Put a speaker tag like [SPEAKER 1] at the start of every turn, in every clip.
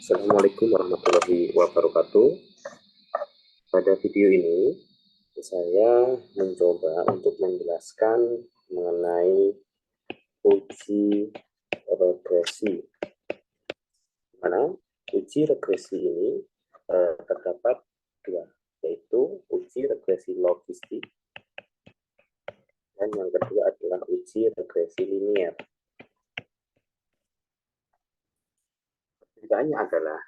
[SPEAKER 1] Assalamualaikum warahmatullahi wabarakatuh. Pada video ini, saya mencoba untuk menjelaskan mengenai uji regresi. Mana uji regresi ini terdapat dua, yaitu uji regresi logistik dan yang kedua adalah uji regresi linier. Perbedaannya adalah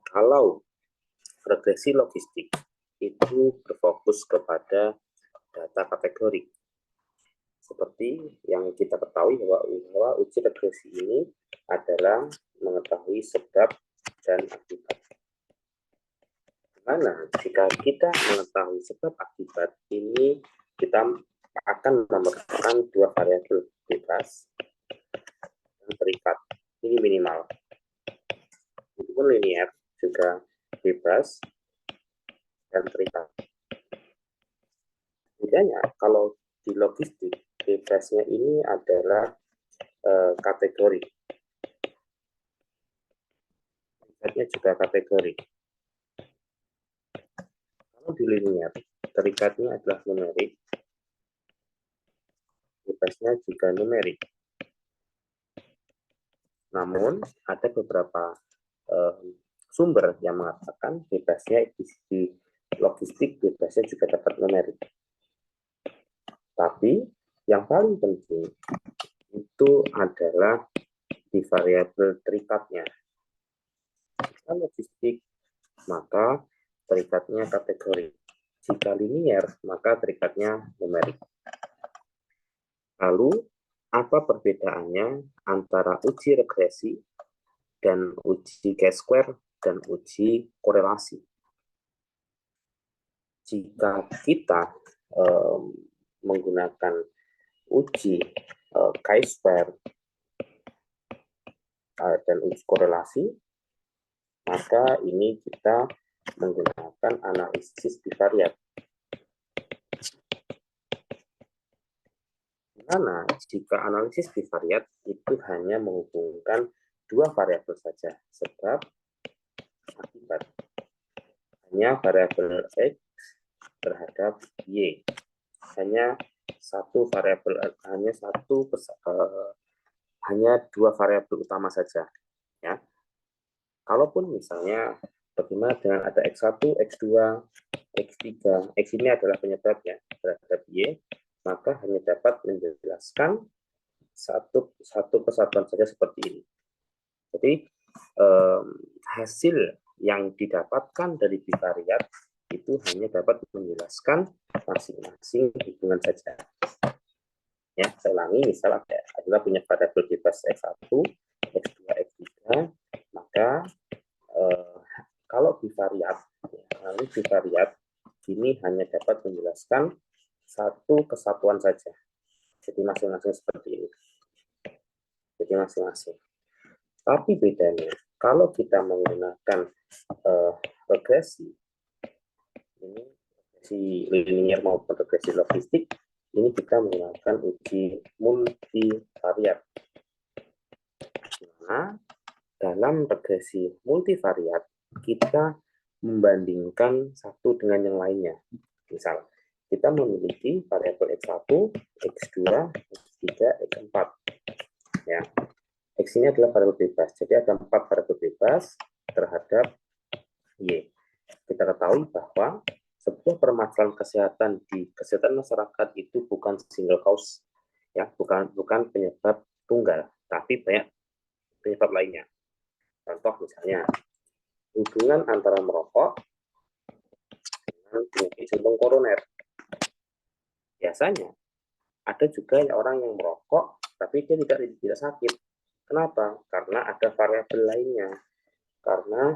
[SPEAKER 1] kalau regresi logistik itu berfokus kepada data kategori. Seperti yang kita ketahui bahwa uji regresi ini adalah mengetahui sebab dan akibat. Dimana jika kita mengetahui sebab akibat ini, kita akan memerlukan dua variabel bebas yang terikat. Ini minimal. Meskipun linier juga bebas dan terikat. Bedanya kalau di logistik bebasnya ini adalah kategori. Terikatnya juga kategori. Kalau di linier terikatnya adalah numerik, bebasnya juga numerik. Namun ada beberapa sumber yang mengatakan bebasnya di logistik bebasnya juga dapat numerik. Tapi yang paling penting itu adalah di variabel terikatnya. Jika logistik maka terikatnya kategori. Jika linier maka terikatnya numerik. Lalu apa perbedaannya antara uji regresi dan uji chi-square dan uji korelasi? Jika kita menggunakan uji chi-square dan uji korelasi, maka ini kita menggunakan analisis bivariat. Dimana jika analisis bivariat itu hanya menghubungkan dua variabel saja, sebab akibat. Hanya variabel X terhadap Y. Hanya dua variabel utama saja. Ya. Kalaupun misalnya bagaimana dengan ada X1, X2, X3, X ini adalah penyebabnya terhadap Y, maka hanya dapat menjelaskan satu kesatuan saja seperti ini. Jadi hasil yang didapatkan dari bivariat itu hanya dapat menjelaskan masing-masing hubungan saja. Ya, saya ulangi, misal adalah punya variabel bebas X1, X2, X3, maka kalau bivariat, ini hanya dapat menjelaskan satu kesatuan saja. Jadi masing-masing seperti ini. Jadi masing-masing. Tapi bedanya, kalau kita menggunakan regresi, ini regresi linier maupun regresi logistik, ini kita menggunakan uji multivariat. Nah, dalam regresi multivariat, kita membandingkan satu dengan yang lainnya. Misal, kita memiliki variabel X1, X2, X3, X4. Ya. X ini adalah variabel bebas, jadi ada 4 variabel bebas terhadap Y. Kita ketahui bahwa sebuah permasalahan kesehatan di kesehatan masyarakat itu bukan single cause, ya, bukan penyebab tunggal, tapi banyak penyebab lainnya. Contoh misalnya hubungan antara merokok dengan penyakit jantung koroner. Biasanya ada juga orang yang merokok tapi dia tidak sakit. Kenapa? Karena ada variabel lainnya. Karena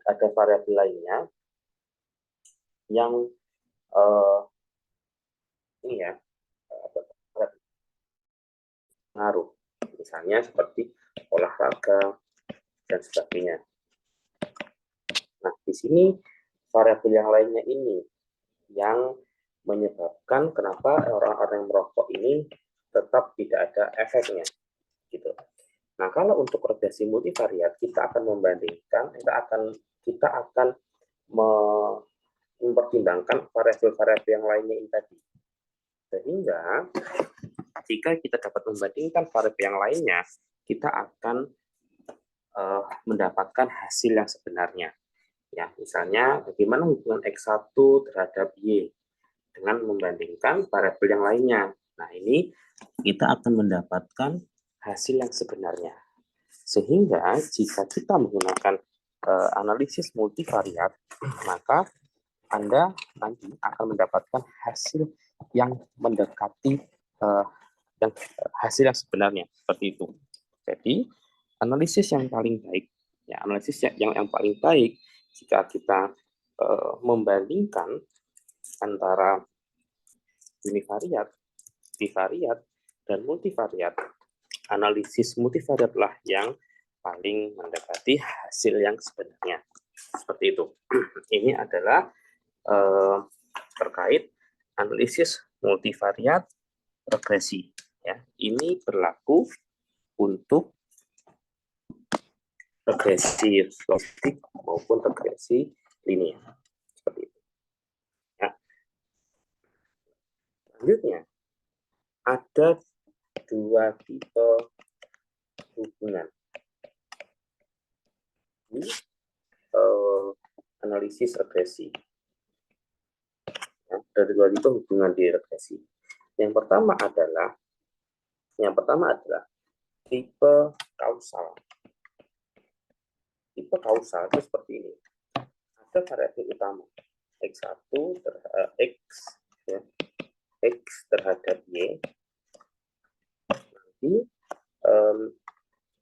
[SPEAKER 1] ada variabel lainnya yang ini ya pengaruh. Misalnya seperti olahraga dan sebagainya. Nah, di sini variabel yang lainnya ini yang menyebabkan kenapa orang-orang yang merokok ini tetap tidak ada efeknya gitu. Nah, kalau untuk regresi multivariat kita akan membandingkan, kita akan mempertimbangkan variabel-variabel yang lainnya ini tadi. Sehingga jika kita dapat membandingkan variabel yang lainnya, kita akan mendapatkan hasil yang sebenarnya. Ya, misalnya bagaimana hubungan X1 terhadap Y dengan membandingkan variabel yang lainnya. Nah, ini kita akan mendapatkan hasil yang sebenarnya. Sehingga jika kita menggunakan analisis multivariat, maka Anda nanti akan mendapatkan hasil yang mendekati hasil yang sebenarnya, seperti itu. Jadi, analisis yang paling baik, ya, analisis yang paling baik jika kita membandingkan antara univariat, bivariat, dan multivariat, analisis multivariatlah yang paling mendekati hasil yang sebenarnya. Seperti itu. Ini adalah terkait analisis multivariat regresi. Ya, ini berlaku untuk regresi logistik maupun regresi linear. Seperti itu. Ya. Selanjutnya, ada dua tipe hubungan di analisis regresi. Ya, ada dua tipe hubungan di regresi. Yang pertama adalah tipe kausal. Tipe kausal itu seperti ini. Ada variabel utama X1 X terhadap Y nanti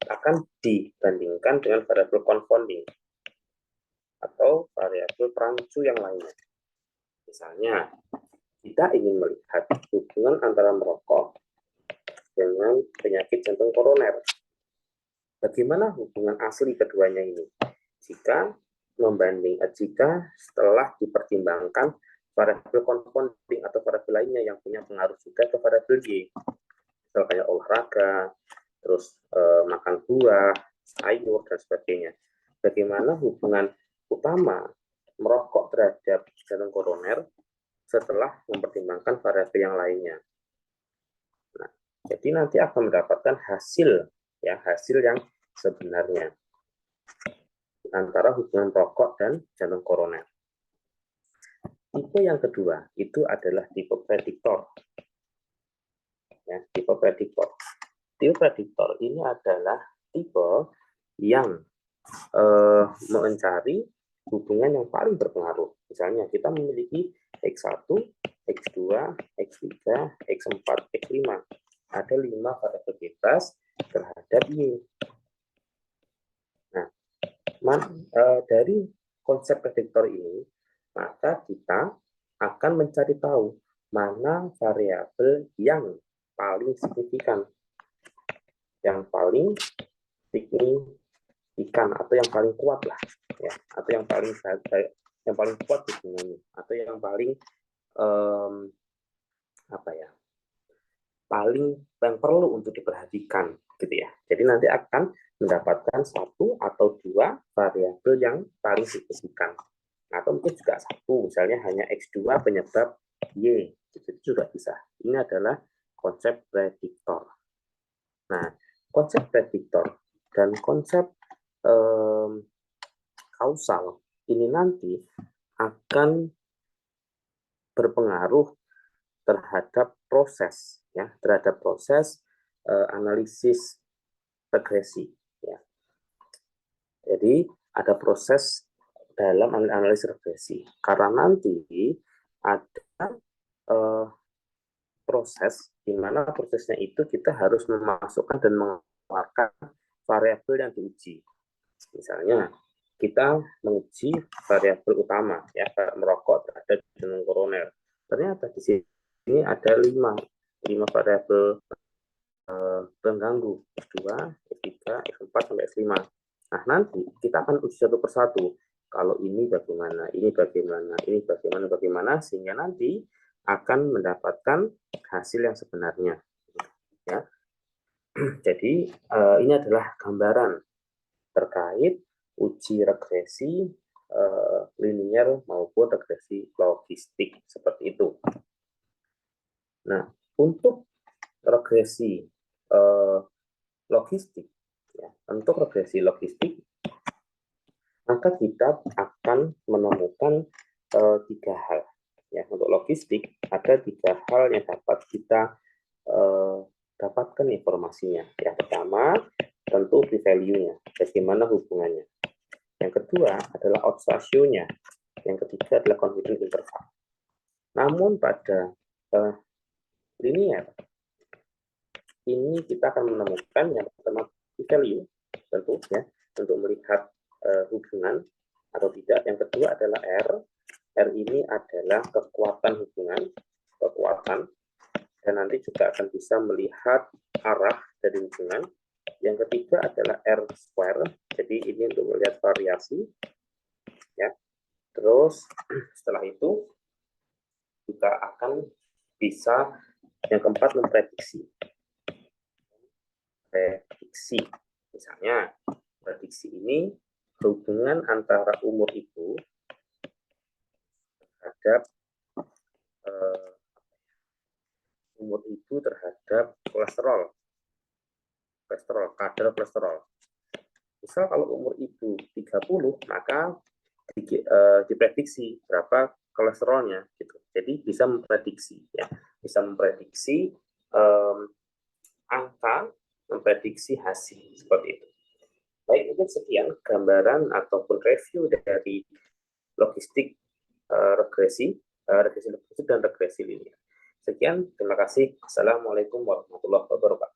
[SPEAKER 1] akan dibandingkan dengan variabel confounding atau variabel perancu yang lainnya. Misalnya, kita ingin melihat hubungan antara merokok dengan penyakit jantung koroner. Bagaimana hubungan asli keduanya ini? Jika setelah dipertimbangkan variabel confounding atau variabel lainnya yang punya pengaruh juga ke variabel Y, misalnya kayak olahraga, terus makan buah, sayur, dan sebagainya. Bagaimana hubungan utama merokok terhadap jantung koroner setelah mempertimbangkan variabel yang lainnya. Nah, jadi nanti akan mendapatkan hasil yang sebenarnya antara hubungan rokok dan jantung koroner. Tipe yang kedua itu adalah tipe prediktor. Ya, tipe prediktor. Tipe prediktor ini adalah tipe yang mencari hubungan yang paling berpengaruh. Misalnya kita memiliki X1, X2, X3, X4, X5. Ada 5 variabel bebas terhadap Y. Nah, dari konsep prediktor ini, maka kita akan mencari tahu mana variabel yang paling signifikan, yang paling signifikan atau yang paling kuat lah, ya, atau yang paling kuat hubungannya, atau yang paling yang perlu untuk diperhatikan, gitu ya. Jadi nanti akan mendapatkan satu atau dua variabel yang paling signifikan, atau mungkin juga satu, misalnya hanya X2 penyebab Y, itu juga bisa. Ini adalah konsep prediktor. Nah, konsep prediktor dan konsep kausal ini nanti akan berpengaruh terhadap proses, ya, analisis regresi, ya. Jadi ada proses dalam analisis regresi, karena nanti ada proses di mana prosesnya itu kita harus memasukkan dan mengeluarkan variabel yang diuji. Misalnya kita menguji variabel utama, ya, merokok terhadap jantung koroner. Ternyata di sini ada 5 variabel pengganggu, X2, X3, X4 sampai X5. Nah, nanti kita akan uji satu persatu. Kalau ini bagaimana, ini bagaimana, ini bagaimana, sehingga nanti akan mendapatkan hasil yang sebenarnya. Ya. Jadi ini adalah gambaran terkait uji regresi linier maupun regresi logistik seperti itu. Nah, untuk regresi logistik, ya, untuk regresi logistik, maka kita akan menemukan 3 hal. Ya, untuk logistik ada 3 hal yang dapat kita dapatkan informasinya. Yang pertama, tentu p-value-nya, bagaimana hubungannya. Yang kedua adalah odds ratio-nya. Yang ketiga adalah confidence interval. Namun pada linear, ini kita akan menemukan yang pertama p-value, tentu ya, untuk melihat hubungan atau tidak. Yang kedua adalah R. R ini adalah kekuatan hubungan, kekuatan, dan nanti juga akan bisa melihat arah dari hubungan. Yang ketiga adalah R square, jadi ini untuk melihat variasi, ya. Terus setelah itu juga akan bisa yang keempat memprediksi. Misalnya prediksi ini hubungan antara umur ibu terhadap kolesterol, kadar kolesterol. Misal kalau umur ibu 30, maka diprediksi berapa kolesterolnya gitu. Jadi bisa memprediksi ya, bisa memprediksi angka, memprediksi hasil seperti itu. Baik, mungkin sekian gambaran ataupun review dari logistik regresi logistik dan regresi linear. Sekian, terima kasih. Assalamualaikum warahmatullahi wabarakatuh.